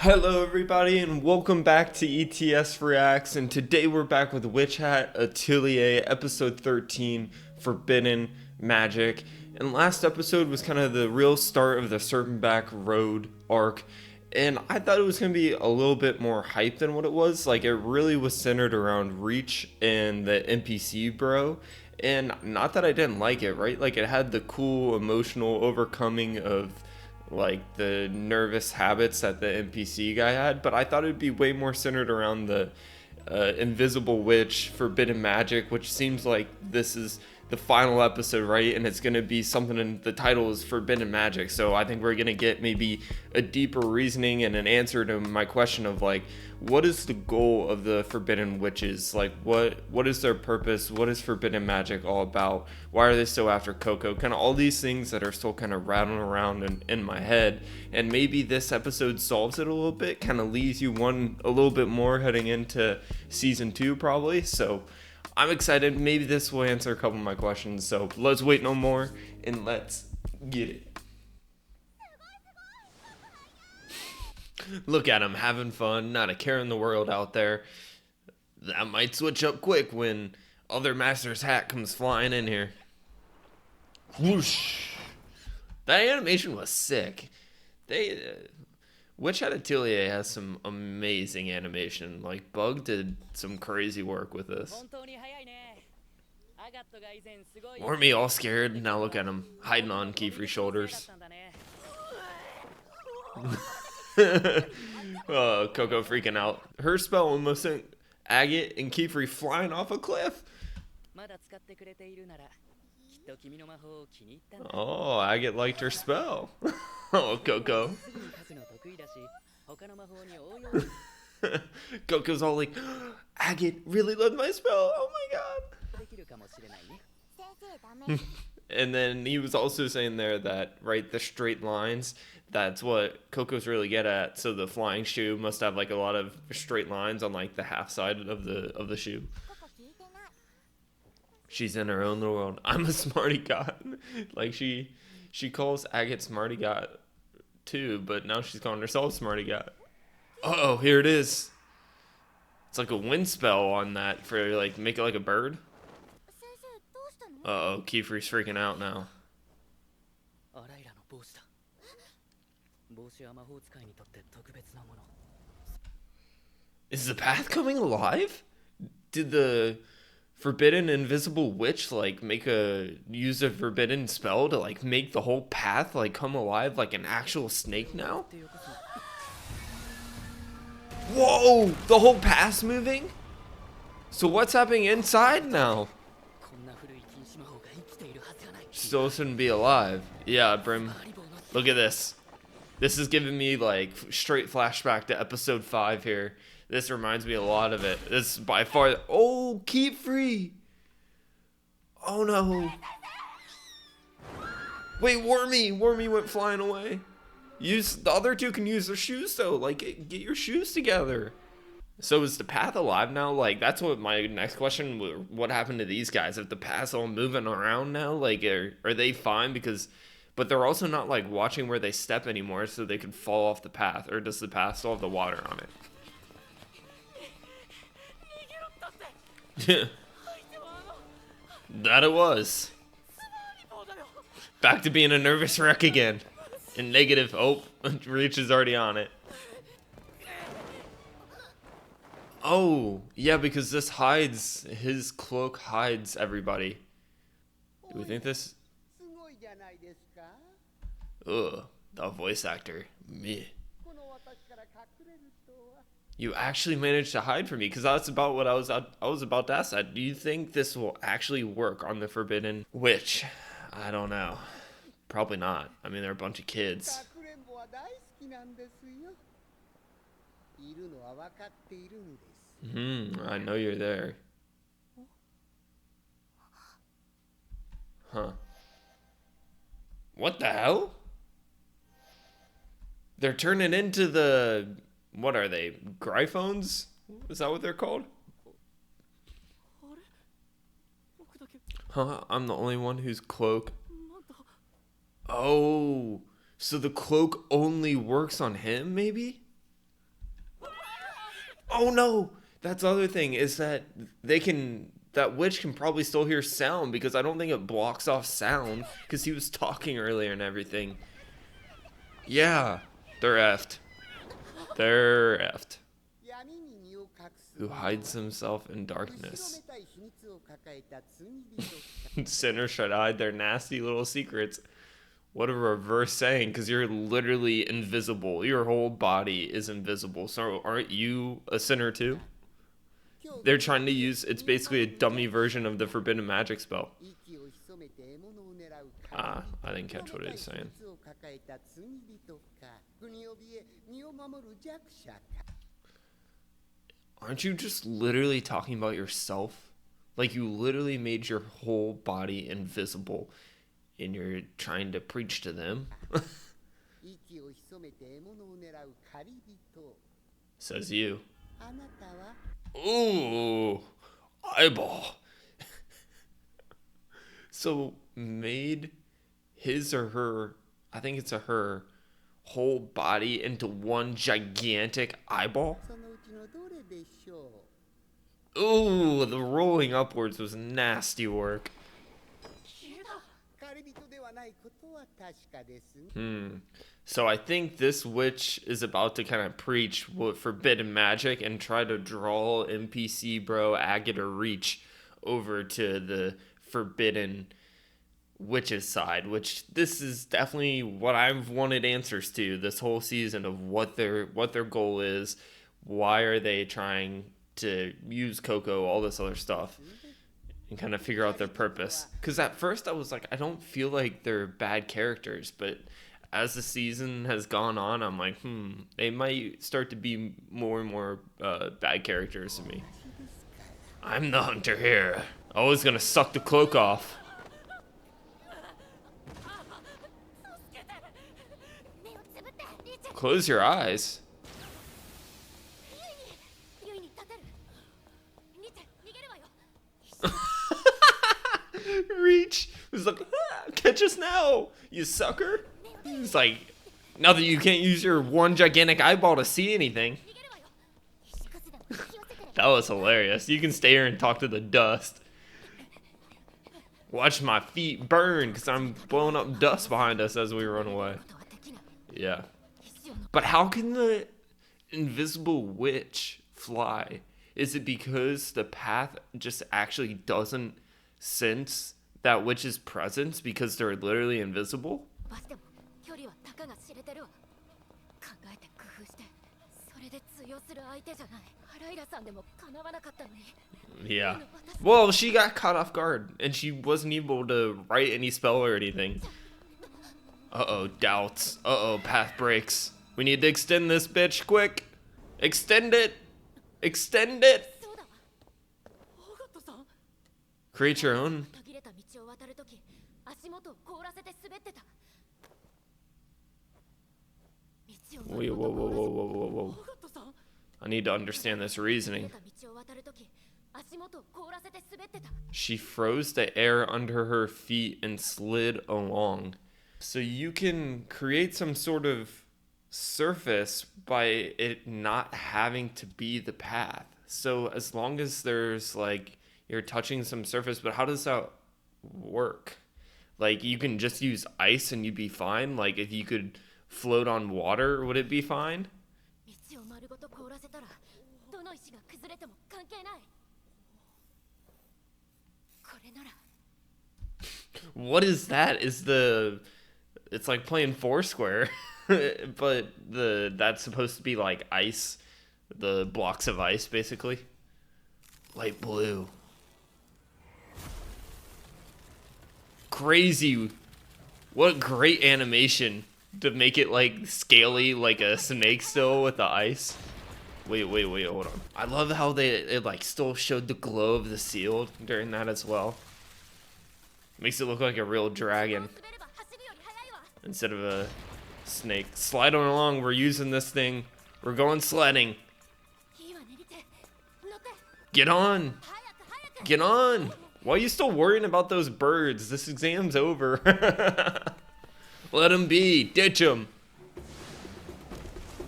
Hello everybody and welcome back to ETS Reacts, and today we're back with Witch Hat Atelier episode 13, Forbidden Magic. And last episode was kind of the real start of the Serpentback Road arc, and I thought it was going to be a little bit more hype than what it was. Like, it really was centered around Reach and the NPC bro. And not that I didn't like it, right? Like, it had the cool emotional overcoming of like the nervous habits that the NPC guy had, but I thought it'd be way more centered around the invisible witch, forbidden magic, which seems like this is the final episode, right? And it's gonna be something in the title is forbidden magic, so I think we're gonna get maybe a deeper reasoning and an answer to my question of like, what is the goal of the forbidden witches? Like, what is their purpose? What is forbidden magic all about? Why are they so after Coco? Kind of all these things that are still kind of rattling around in my head, and maybe this episode solves it a little bit, kind of leaves you one a little bit more heading into season 2 probably. So I'm excited. Maybe this will answer a couple of my questions. So let's wait no more and let's get it. Look at him having fun, not a care in the world out there. That might switch up quick when other Master's hat comes flying in here. Whoosh! That animation was sick. Witch Hat Atelier has some amazing animation. Like, Bug did some crazy work with this. Weren't me all scared? Now look at him hiding on Kiefer's shoulders. Oh, Coco freaking out. Her spell almost sent Agate and Kiefer flying off a cliff. Oh, Agate liked her spell. Oh, Coco. Coco's all like, Agate really loved my spell. Oh my god. And then he was also saying there that, right, the straight lines, that's what Coco's really good at. So the flying shoe must have like a lot of straight lines on like the half side of the shoe. She's in her own little world. I'm a smarty god. Like, she calls Agate smarty god too, but now she's calling herself smarty god. Uh-oh, here it is. It's like a wind spell on that for like make it like a bird. Uh-oh, Kiefer's freaking out now. Is the path coming alive? Did the forbidden invisible witch like use a forbidden spell to like make the whole path like come alive like an actual snake now? Whoa! The whole path's moving? So what's happening inside now? Still shouldn't be alive. Yeah, Brim. Look at this. This is giving me like straight flashback to episode 5 here. This reminds me a lot of it. This is by far. Oh, keep free. Oh no. Wait, Wormy went flying away. The other two can use their shoes though. Like, get your shoes together. So is the path alive now? Like, that's what my next question. What happened to these guys? If the path's all moving around now, like, are they fine? But they're also not like watching where they step anymore, so they could fall off the path. Or does the path still have the water on it? That it was. Back to being a nervous wreck again. In negative. Oh, Reach is already on it. Oh, yeah, because this hides, his cloak hides everybody. Do we think this? Ugh, the voice actor. Me. You actually managed to hide from me, because that's about what I was about to ask that. Do you think this will actually work on the Forbidden Witch? I don't know. Probably not. I mean, they're a bunch of kids. I know you're there. Huh. What the hell? They're turning into the... What are they? Gryphones? Is that what they're called? Huh? I'm the only one whose cloak... Oh, so the cloak only works on him, maybe? Oh no! That's the other thing is that that witch can probably still hear sound because I don't think it blocks off sound because he was talking earlier and everything. Yeah, they're effed. They're effed. Who hides himself in darkness. Sinners should hide their nasty little secrets. What a reverse saying, because you're literally invisible. Your whole body is invisible. So aren't you a sinner too? They're trying to use, it's basically a dummy version of the forbidden magic spell. I didn't catch what he was saying. Aren't you just literally talking about yourself? Like you literally made your whole body invisible and you're trying to preach to them? Says you. Ooh, eyeball. So made his or her, I think it's a her, whole body into one gigantic eyeball? Ooh, the rolling upwards was nasty work. So I think this witch is about to kind of preach what forbidden magic and try to draw NPC bro Agate or Reach over to the forbidden witch's side, which this is definitely what I've wanted answers to this whole season of what their goal is, why are they trying to use Coco, all this other stuff, and kind of figure out their purpose. Because at first I was like, I don't feel like they're bad characters, but as the season has gone on, I'm like, they might start to be more and more bad characters to me. I'm the hunter here. Always gonna suck the cloak off. Close your eyes. Reach was like, catch us now, you sucker. He's like, now that you can't use your one gigantic eyeball to see anything. That was hilarious. You can stay here and talk to the dust. Watch my feet burn because I'm blowing up dust behind us as we run away. Yeah. But how can the invisible witch fly? Is it because the path just actually doesn't sense that witch's presence because they're literally invisible? Yeah. Well, she got caught off guard and she wasn't able to write any spell or anything. Uh-oh, doubts. Uh-oh, path breaks. We need to extend this bitch quick. Extend it. Extend it. Create your own. Wait, whoa. I need to understand this reasoning. She froze the air under her feet and slid along. So you can create some sort of surface by it not having to be the path. So as long as there's like, you're touching some surface, but how does that work? Like you can just use ice and you'd be fine? Like if you could float on water, would it be fine? What is that? It's like playing Foursquare, but that's supposed to be like ice, the blocks of ice basically. Light blue. Crazy. What great animation to make it like scaly like a snake still with the ice. Wait, hold on. I love how it like still showed the glow of the seal during that as well. Makes it look like a real dragon instead of a snake. Slide on along, we're using this thing. We're going sledding. Get on. Get on. Why are you still worrying about those birds? This exam's over. Let them be. Ditch them.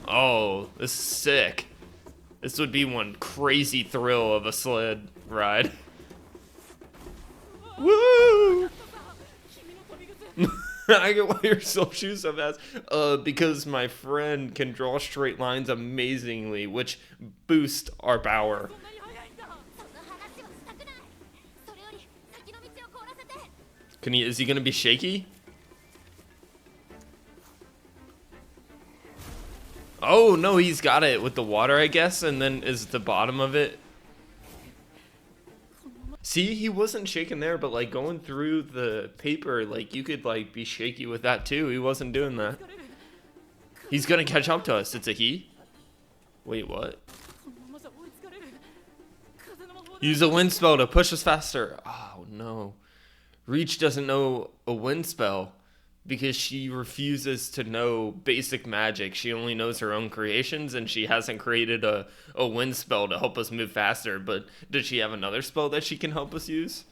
Oh, this is sick. This would be one crazy thrill of a sled ride. Woo! I get why your soul shoes so fast. Because my friend can draw straight lines amazingly, which boost our power. Is he gonna be shaky? Oh no, he's got it with the water, I guess, and then is the bottom of it. See, he wasn't shaking there, but like going through the paper, like you could like be shaky with that too. He wasn't doing that. He's gonna catch up to us. It's a he? Wait, what? Use a wind spell to push us faster. Oh no. Reach doesn't know a wind spell because she refuses to know basic magic. She only knows her own creations, and she hasn't created a wind spell to help us move faster. But does she have another spell that she can help us use?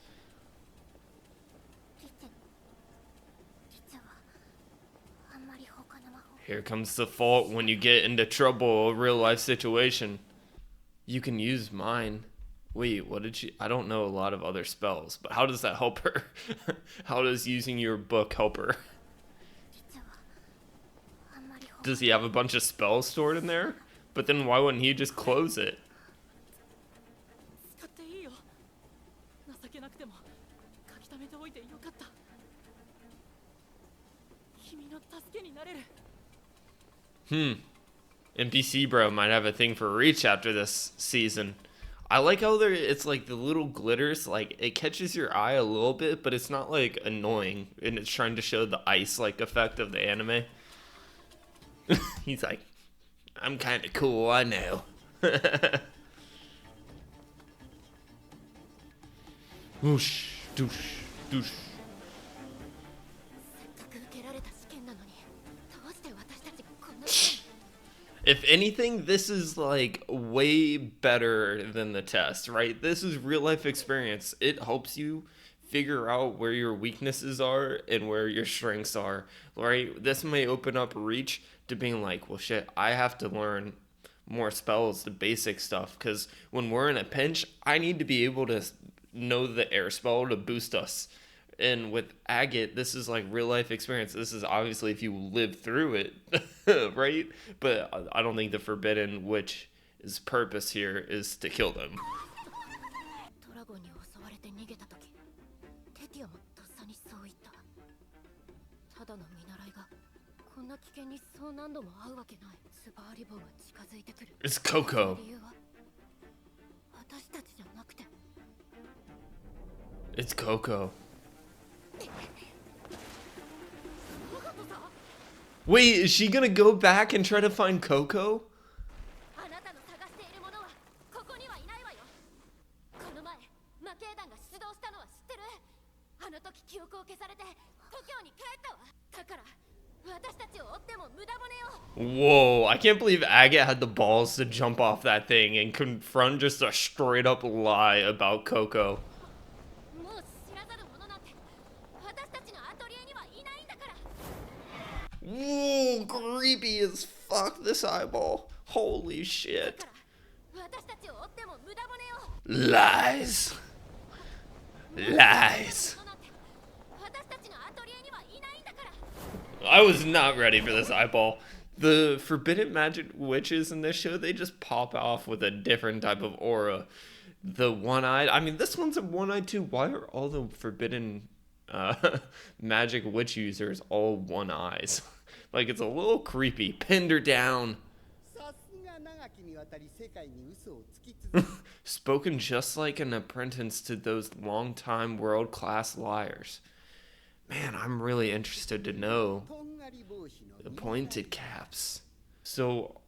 Here comes the fault when you get into trouble, a real life situation. You can use mine. Wait, what did she? I don't know a lot of other spells, but how does that help her? How does using your book help her? Does he have a bunch of spells stored in there? But then why wouldn't he just close it? NPC bro might have a thing for reach after this season. I like how it's like the little glitters, like it catches your eye a little bit, but it's not like annoying, and it's trying to show the ice like effect of the anime. He's like, I'm kind of cool, I know. Whoosh, doosh, doosh. If anything, this is like way better than the test, right? This is real life experience. It helps you figure out where your weaknesses are and where your strengths are, right? This may open up reach to being like, well, shit, I have to learn more spells, the basic stuff, because when we're in a pinch, I need to be able to know the air spell to boost us. And with agate, this is like real life experience. This is obviously if you live through it, right? But I don't think the Forbidden Witch's purpose here is to kill them. It's Coco. It's Coco. Wait, is she gonna go back and try to find Coco? Whoa, I can't believe Agate had the balls to jump off that thing and confront just a straight up lie about Coco. Whoa, creepy as fuck, this eyeball. Holy shit. Lies. Lies. I was not ready for this eyeball. The forbidden magic witches in this show, they just pop off with a different type of aura. The one-eyed, I mean, this one's a one-eyed too. Why are all the forbidden magic witch users all one eyes? Like, it's a little creepy. Pinned her down. Spoken just like an apprentice to those long-time world-class liars. Man, I'm really interested to know the pointed caps. So,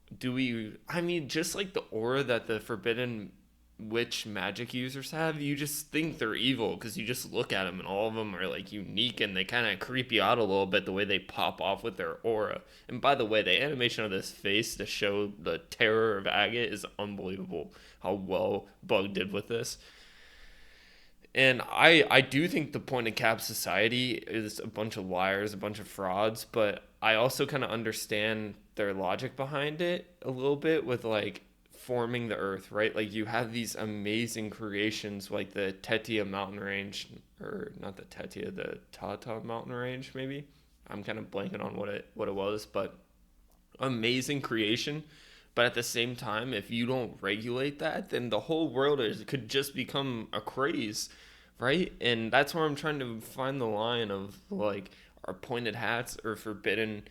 I mean, just like the aura that the forbidden witch magic users have, you just think they're evil because you just look at them and all of them are like unique, and they kind of creep you out a little bit the way they pop off with their aura. And by the way, the animation of this face to show the terror of Agate is unbelievable. How well Bug did with this. And I do think the pointed cap society is a bunch of liars, a bunch of frauds, but I also kind of understand their logic behind it a little bit with like forming the earth, right? Like you have these amazing creations like the Tetia mountain range, or not the Tetia, the Tata mountain range maybe. I'm kind of blanking on what it was, but amazing creation. But at the same time, if you don't regulate that, then the whole world could just become a craze, right? And that's where I'm trying to find the line of like, are pointed hats or forbidden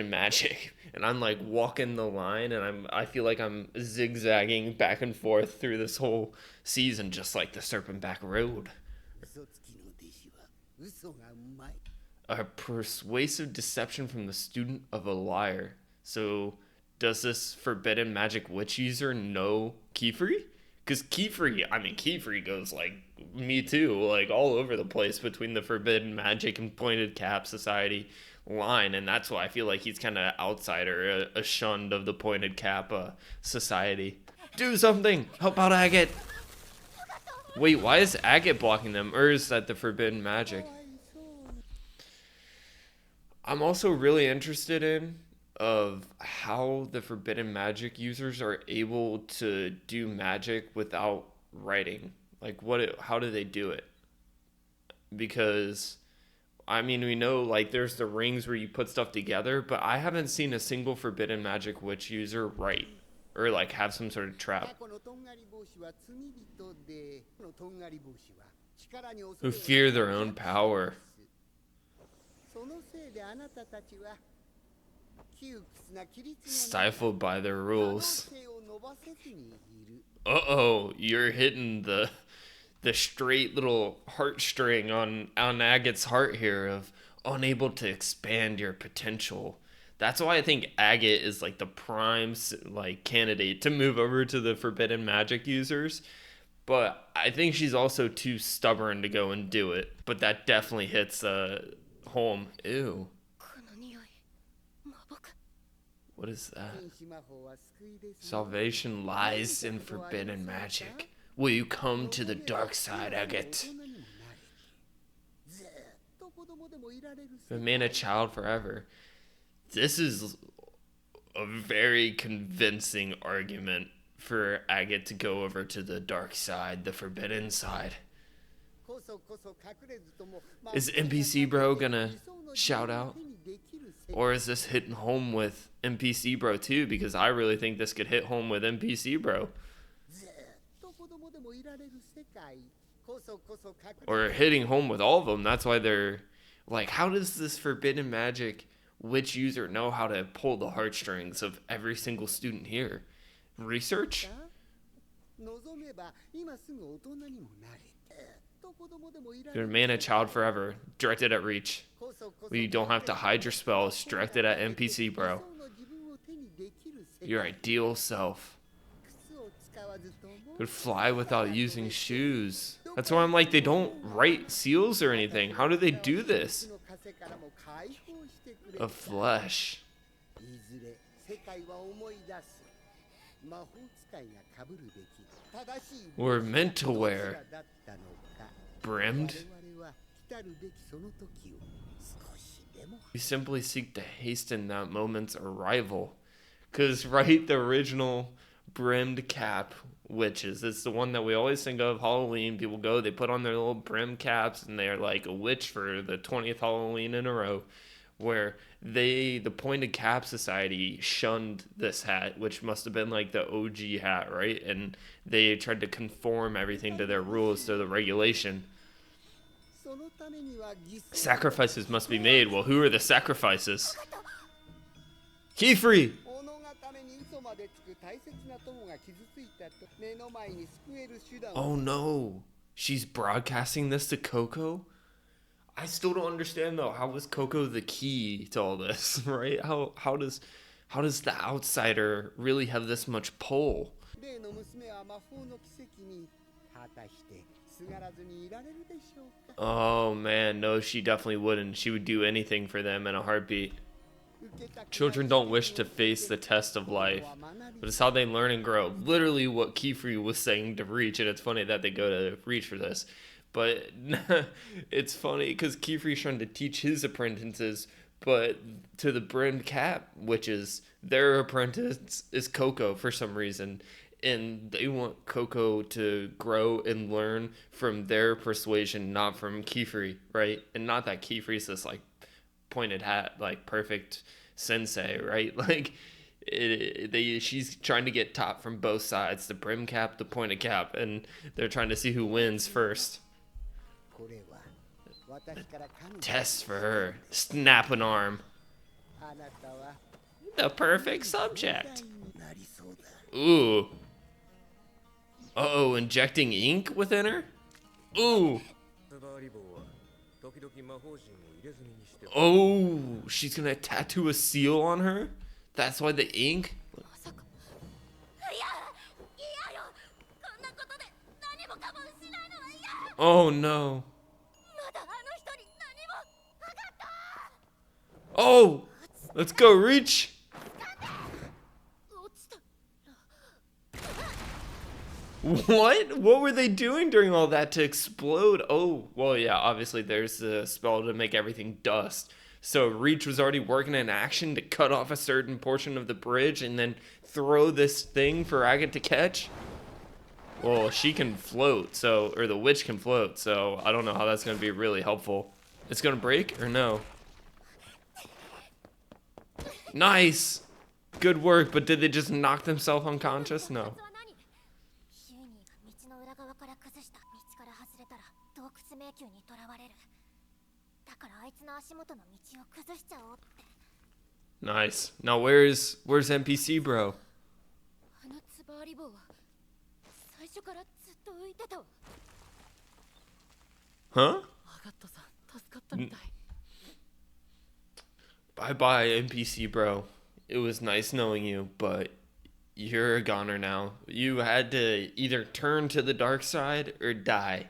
magic? And I'm like walking the line, and I feel like I'm zigzagging back and forth through this whole season, just like the Serpent Back Road. A persuasive deception from the student of a liar. So does this forbidden magic witch user know Kiefer? Because Kiefer goes like me too, like all over the place between the forbidden magic and pointed cap society line, and that's why I feel like he's kind of outsider, a shunned of the pointed cap society. Do something! Help out Agate! Wait, why is Agate blocking them? Or is that the forbidden magic? I'm also really interested in of how the forbidden magic users are able to do magic without writing. Like how do they do it? Because I mean, we know like there's the rings where you put stuff together, but I haven't seen a single forbidden magic witch user write or like have some sort of trap. Who fear their own power. Stifled by their rules. Uh-oh, you're hitting the straight little heartstring on Agate's heart here of unable to expand your potential. That's why I think Agate is like the prime like candidate to move over to the forbidden magic users. But I think she's also too stubborn to go and do it. But that definitely hits home. Ew. What is that? Salvation lies in forbidden magic. Will you come to the dark side, Agate? Remain a child forever. This is a very convincing argument for Agate to go over to the dark side, the forbidden side. Is NPC Bro gonna shout out? Or is this hitting home with NPC Bro too? Because I really think this could hit home with NPC Bro. Or hitting home with all of them. That's why they're like, how does this forbidden magic witch user know how to pull the heartstrings of every single student here? Research? Remain a child forever. Directed at Reach. You don't have to hide your spells. Directed at NPC Bro. Your ideal self. Could fly without using shoes. That's why I'm like, they don't write seals or anything. How do they do this? Of flesh. We're meant to wear. Brimmed? We simply seek to hasten that moment's arrival. Because, right, the original brimmed cap witches, it's the one that we always think of. Halloween, people go, they put on their little brim caps, and they're like a witch for the 20th Halloween in a row. Where the pointed cap society shunned this hat, which must have been like the OG hat, right? And they tried to conform everything to their rules, to the regulation. Sacrifices must be made. Well, who are the sacrifices? Kiefer! Oh no, she's broadcasting this to Coco? I still don't understand though. How was Coco the key to all this, right? How does the outsider really have this much pull? Oh man, no, she definitely wouldn't. She would do anything for them in a heartbeat. Children don't wish to face the test of life, but it's how they learn and grow. Literally what Kiefer was saying to Reach, and it's funny that they go to Reach for this. But it's funny because Kiefer's trying to teach his apprentices but to the brimmed cap, which is their apprentice, is Coco for some reason. And they want Coco to grow and learn from their persuasion, not from Kifri, right? And not that Kifri's this like pointed hat, like perfect sensei, right? Like she's trying to get top from both sides, the brim cap, the pointed cap, and they're trying to see who wins first. Test for her. Snap an arm. The perfect subject. Ooh. Uh-oh, injecting ink within her? Ooh. Oh, she's gonna tattoo a seal on her? That's why the ink? Oh no. Oh! Let's go, reach! What? What were they doing during all that to explode? Oh, well, yeah, obviously there's a spell to make everything dust. So Reach was already working in action to cut off a certain portion of the bridge and then throw this thing for Agate to catch. Well, she can float, so, or the witch can float, so I don't know how that's going to be really helpful. It's going to break or no? Nice! Good work, but did they just knock themselves unconscious? No. Nice. Now where's NPC bro? Huh? Bye-bye, NPC bro. It was nice knowing you, but you're a goner now. You had to either turn to the dark side or die.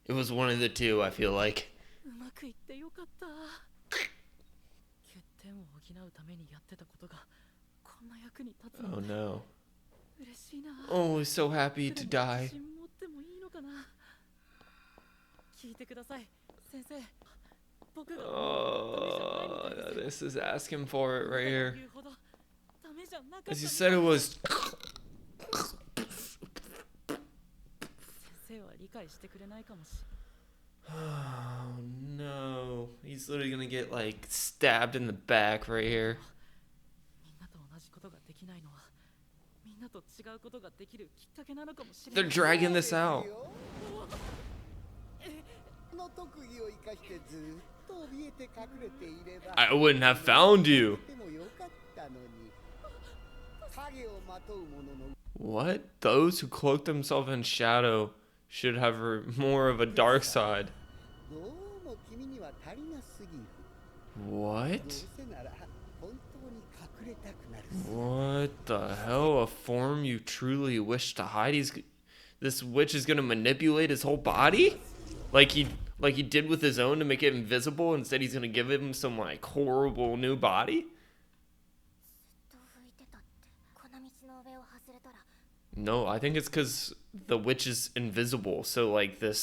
It was one of the two, I feel like. Oh no. Oh, he's so happy to die. Oh, this is asking for it right here. As you said, it was. Oh no. He's literally gonna get like stabbed in the back right here. They're dragging this out. I wouldn't have found you. What? Those who cloak themselves in shadow should have more of a dark side. What? What the hell? A form you truly wish to hide? This witch is gonna manipulate his whole body? Like he did with his own to make it invisible. Instead he's gonna give him some like horrible new body? No, I think it's because the witch is invisible. So like the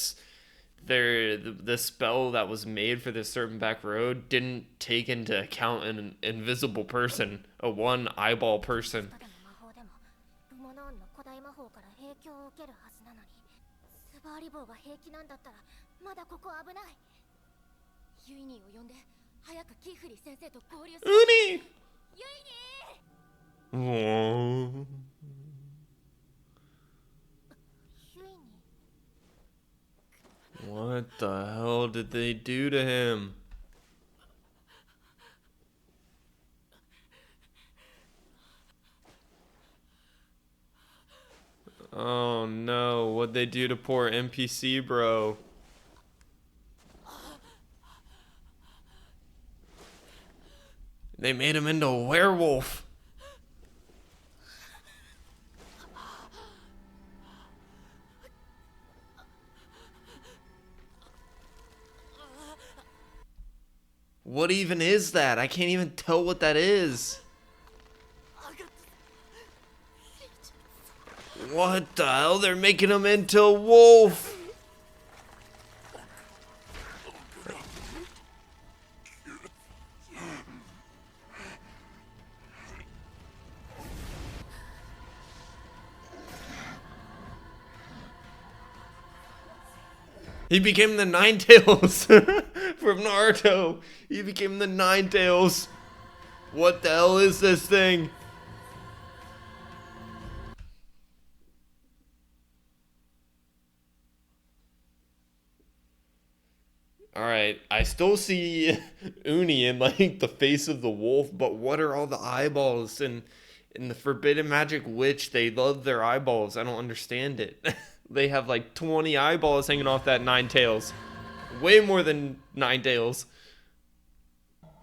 spell that was made for this certain back road didn't take into account an invisible person, a one eyeball person. EUNI! Aww. What the hell did they do to him? Oh no, what'd they do to poor NPC bro? They made him into a werewolf. What even is that? I can't even tell what that is. What the hell? They're making him into a wolf. He became the Nine Tails from Naruto. He became the Nine Tails. What the hell is this thing? Alright, I still see Uni in like the face of the wolf, but what are all the eyeballs? And in the Forbidden Magic Witch, they love their eyeballs. I don't understand it. They have like 20 eyeballs hanging off that Nine Tails. Way more than Nine Tails.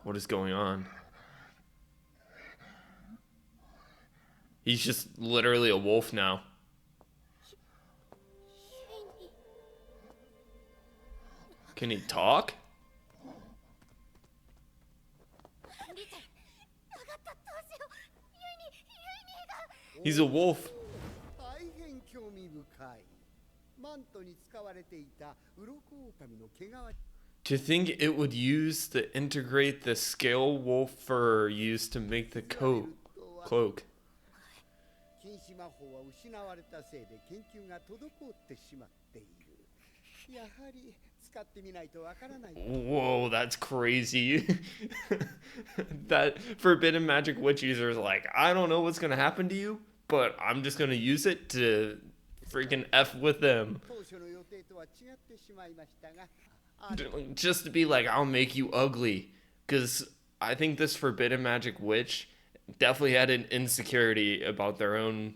What is going on? He's just literally a wolf now. Can he talk? He's a wolf. To think it would use to integrate the scale wolf fur used to make the cloak. Whoa, that's crazy. That Forbidden Magic Witch user is like, I don't know what's gonna happen to you, but I'm just gonna use it to freaking F with them. Just to be like, I'll make you ugly. Because I think this Forbidden Magic Witch definitely had an insecurity about their own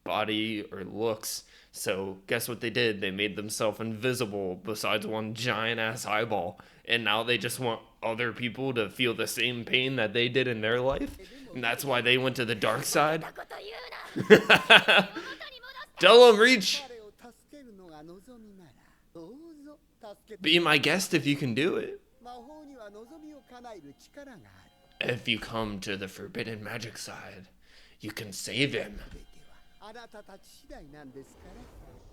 body or looks. So guess what they did? They made themselves invisible besides one giant ass eyeball. And now they just want other people to feel the same pain that they did in their life. And that's why they went to the dark side. Tell them, Reach. Be my guest if you can do it. If you come to the Forbidden Magic side, you can save him.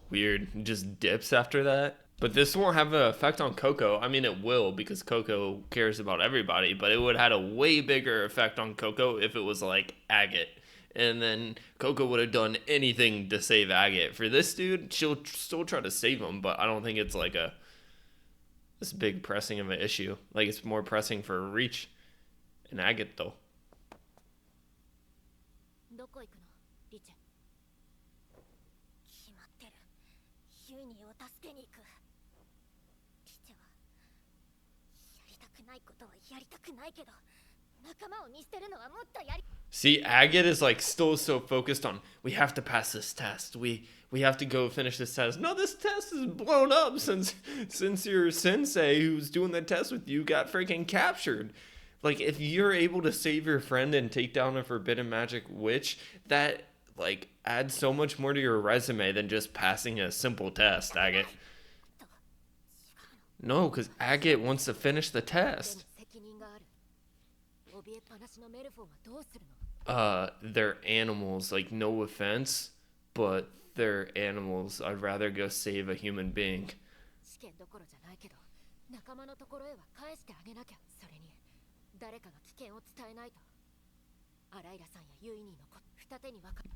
Weird. Just dips after that. But this won't have an effect on Coco. I mean, it will, because Coco cares about everybody, but it would have had a way bigger effect on Coco if it was like Agate. And then Coco would have done anything to save Agate. For this dude, she'll still try to save him, but I don't think it's like this big pressing of an issue. Like, it's more pressing for Reach and Agate, though. See, Agate is like still so focused on, we have to pass this test. We have to go finish this test. No, this test is blown up since your sensei who's doing the test with you got freaking captured. Like, if you're able to save your friend and take down a Forbidden Magic Witch, that like adds so much more to your resume than just passing a simple test, Agate. No, because Agate wants to finish the test. They're animals, like, no offense, but they're animals. I'd rather go save a human being.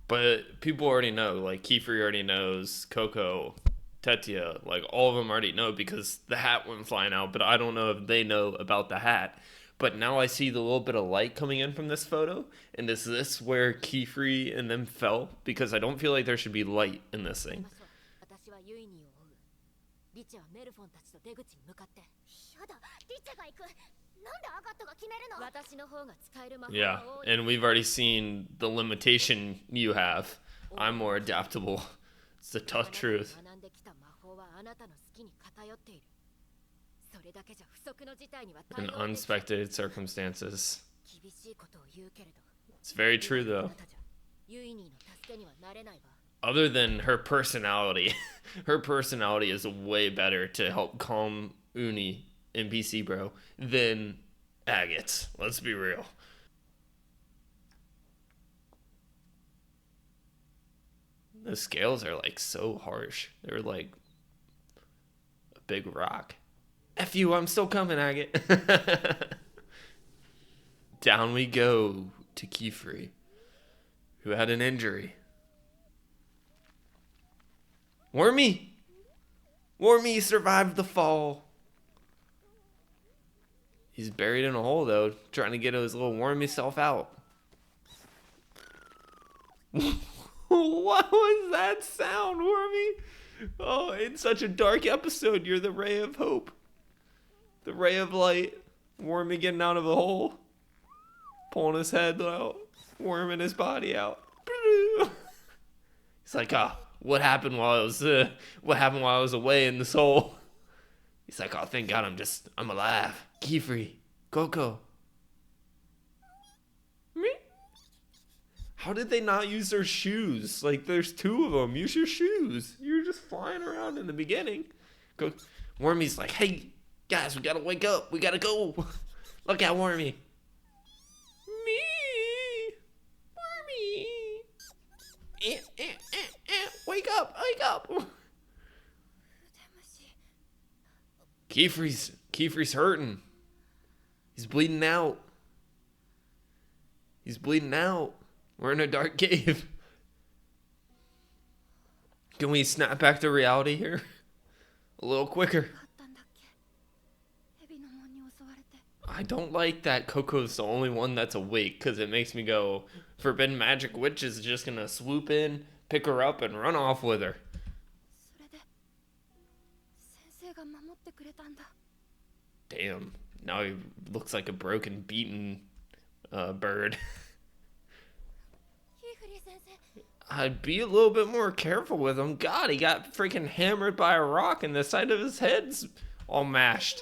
But people already know, like, Kiefer already knows, Coco, Tetia, like, all of them already know because the hat went flying out, but I don't know if they know about the hat. But now I see the little bit of light coming in from this photo, and is this where Kiefer and them fell? Because I don't feel like there should be light in this thing. Yeah, and we've already seen the limitation you have. I'm more adaptable. It's the tough truth. In unexpected circumstances. It's very true, though. Other than her personality, her personality is way better to help calm Uni and BC Bro than Agate's. Let's be real. The scales are like so harsh. They're like a big rock. F you, I'm still coming, Agate. Down we go to Kiefer, who had an injury. Wormy! Wormy survived the fall. He's buried in a hole, though, trying to get his little wormy self out. What was that sound, Wormy? Oh, it's such a dark episode. You're the ray of hope. The ray of light. Wormy getting out of a hole. Pulling his head out. Worming his body out. He's like, what happened while I was away in this hole? He's like, oh, thank God I'm alive. Kiefer, Coco. Me? How did they not use their shoes? Like, there's two of them. Use your shoes. You're just flying around in the beginning. Wormy's like, hey, guys, we gotta wake up. We gotta go. Look at Wormy. Me. Wormy. Wake up. Wake up. Kiefer's hurting. He's bleeding out. He's bleeding out. We're in a dark cave. Can we snap back to reality here? A little quicker. I don't like that Coco's the only one that's awake, because it makes me go, Forbidden Magic Witch is just going to swoop in, pick her up, and run off with her. Damn. Now he looks like a broken, beaten bird. I'd be a little bit more careful with him. God, he got freaking hammered by a rock and the side of his head's all mashed.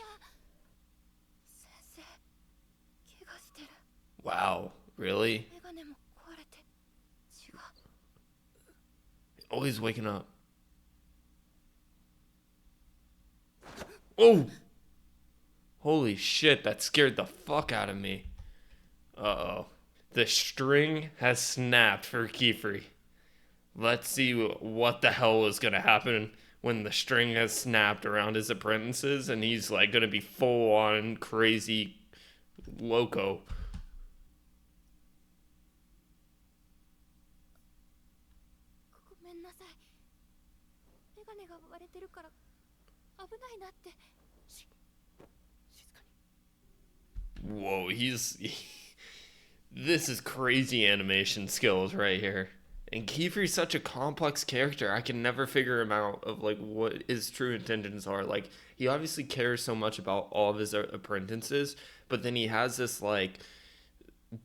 Wow, really? Oh, he's waking up. Oh! Holy shit, that scared the fuck out of me. Uh-oh. The string has snapped for Kiefer. Let's see what the hell is going to happen when the string has snapped around his apprentices and he's like going to be full on crazy loco. Whoa, this is crazy animation skills right here. And Kiefer's such a complex character. I can never figure him out of like what his true intentions are. Like, he obviously cares so much about all of his apprentices, but then he has this like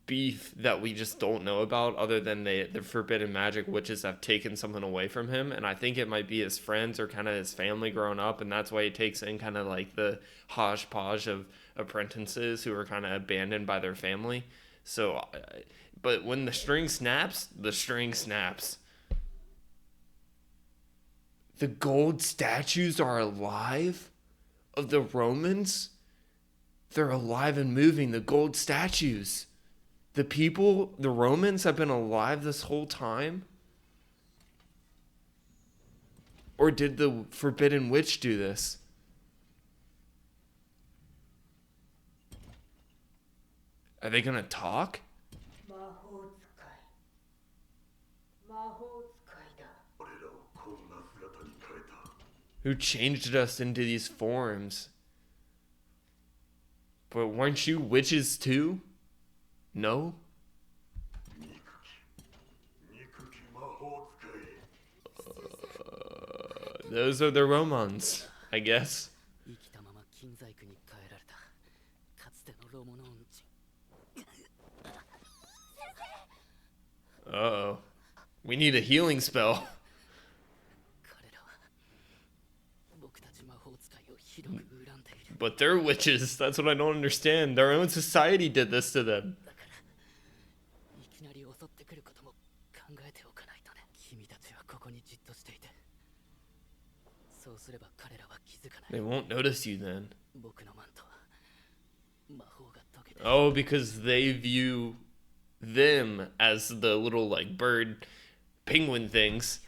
beef that we just don't know about, other than the forbidden magic witches have taken something away from him. And I think it might be his friends or kind of his family growing up, and that's why he takes in kind of like the hodgepodge of apprentices who are kind of abandoned by their family. So but when the string snaps, the string snaps. The gold statues are alive of the Romans. They're alive and moving, the gold statues. The people, the Romans, have been alive this whole time? Or did the Forbidden Witch do this? Are they gonna talk? Who changed us into these forms? But weren't you witches too? No? Those are the Romans, I guess. Uh-oh. We need a healing spell. But they're witches. That's what I don't understand. Their own society did this to them. They won't notice you then. Oh, because they view them as the little like bird penguin things.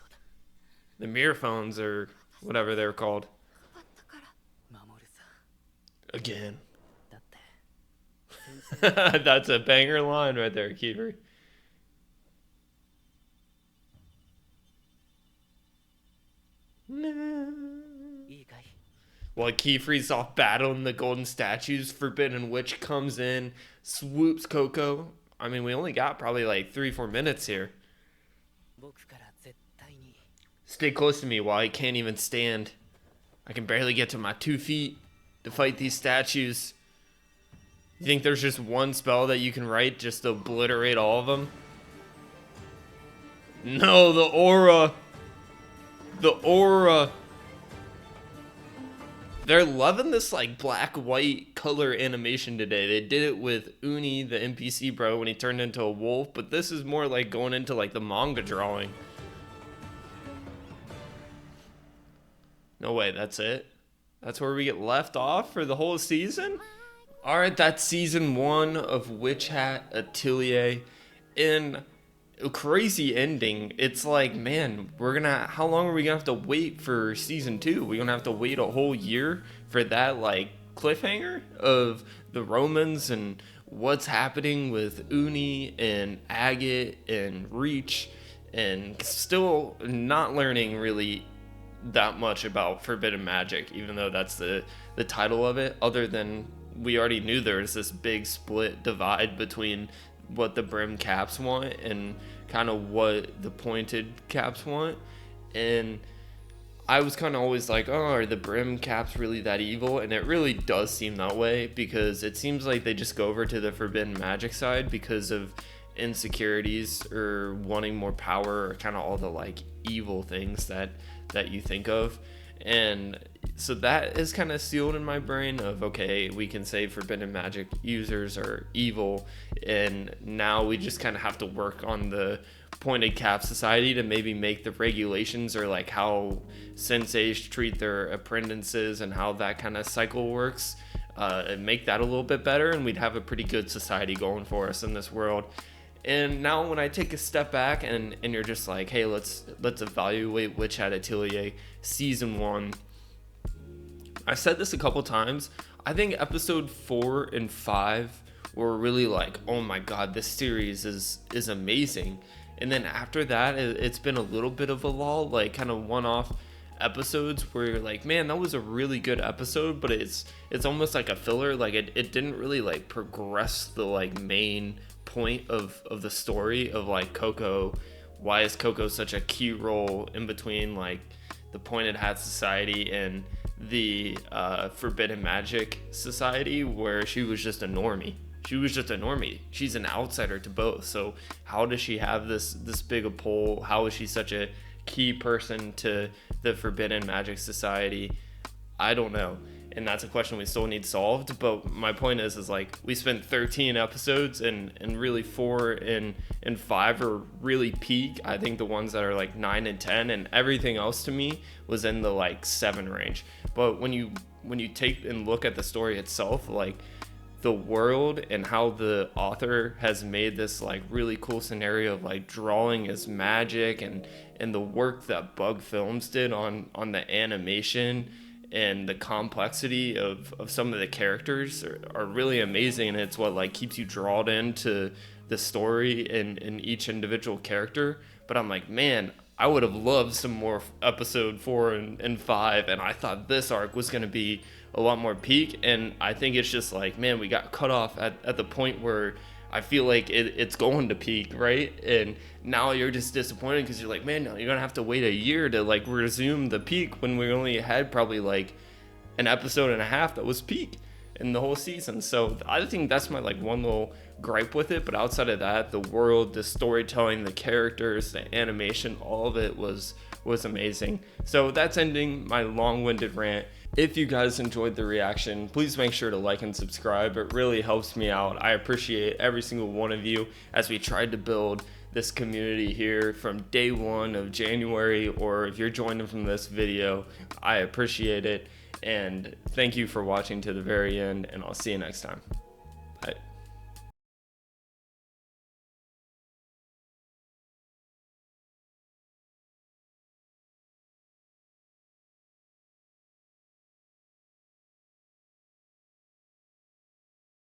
The mirror phones or whatever they're called. Again. That's a banger line right there, Kiefer. No. While Keyfree's off battling the golden statues, Forbidden Witch comes in, swoops Coco. I mean, we only got probably like 3-4 minutes here. Stay close to me while I can't even stand. I can barely get to my 2 feet to fight these statues. You think there's just one spell that you can write just to obliterate all of them? No, the aura. The aura. They're loving this like black-white color animation today. They did it with EUNI, the NPC bro, when he turned into a wolf, but this is more like going into like the manga drawing. No way, that's it? That's where we get left off for the whole season? Alright, that's season 1 of Witch Hat Atelier. In a crazy ending. It's like, man, how long are we gonna have to wait for season 2? We're gonna have to wait a whole year for that like cliffhanger of the Romans and what's happening with EUNI and Agate and Reach, and still not learning really that much about forbidden magic, even though that's the title of it, other than we already knew there's this big split divide between what the brim caps want and kind of what the pointed caps want. And I was kind of always like, oh, are the brim caps really that evil? And it really does seem that way, because it seems like they just go over to the forbidden magic side because of insecurities or wanting more power, or kind of all the like evil things that you think of. And so that is kind of sealed in my brain of, okay, we can say forbidden magic users are evil, and now we just kind of have to work on the pointed cap society to maybe make the regulations, or like how senseis treat their apprentices and how that kind of cycle works, and make that a little bit better, and we'd have a pretty good society going for us in this world. And now when I take a step back and you're just like, hey, let's evaluate Witch Hat Atelier season 1. I said this a couple times. I think episode 4 and 5 were really like, oh my god, this series is amazing. And then after that, it's been a little bit of a lull, like kind of one-off episodes where you're like, man, that was a really good episode, but it's almost like a filler. Like it didn't really like progress the like main point of the story of like Coco. Why is Coco such a key role in between like the Pointed Hat Society and the Forbidden Magic Society, where she was just a normie? She's an outsider to both. So how does she have this big a pull? How is she such a key person to the Forbidden Magic Society? I don't know. And that's a question we still need solved. But my point is like, we spent 13 episodes, and really 4 and 5 are really peak. I think the ones that are like 9 and 10, and everything else to me was in the like 7 range. But when you take and look at the story itself, like the world and how the author has made this like really cool scenario of like drawing as magic, and the work that Bug Films did on the animation and the complexity of some of the characters are really amazing. And it's what like keeps you drawn into the story in each individual character. But I'm like, man, I would have loved some more episode 4 and 5, and I thought this arc was going to be a lot more peak. And I think it's just like, man, we got cut off at the point where I feel like it's going to peak, right? And now you're just disappointed because you're like, man, no, you're gonna have to wait a year to like resume the peak, when we only had probably like an episode and a half that was peak in the whole season. So I think that's my like one little gripe with it. But outside of that, the world, the storytelling, the characters, the animation, all of it was amazing. So that's ending my long-winded rant. If you guys enjoyed the reaction, please make sure to like and subscribe. It really helps me out. I appreciate every single one of you as we tried to build this community here from day 1 of January, or if you're joining from this video, I appreciate it. And thank you for watching to the very end, and I'll see you next time.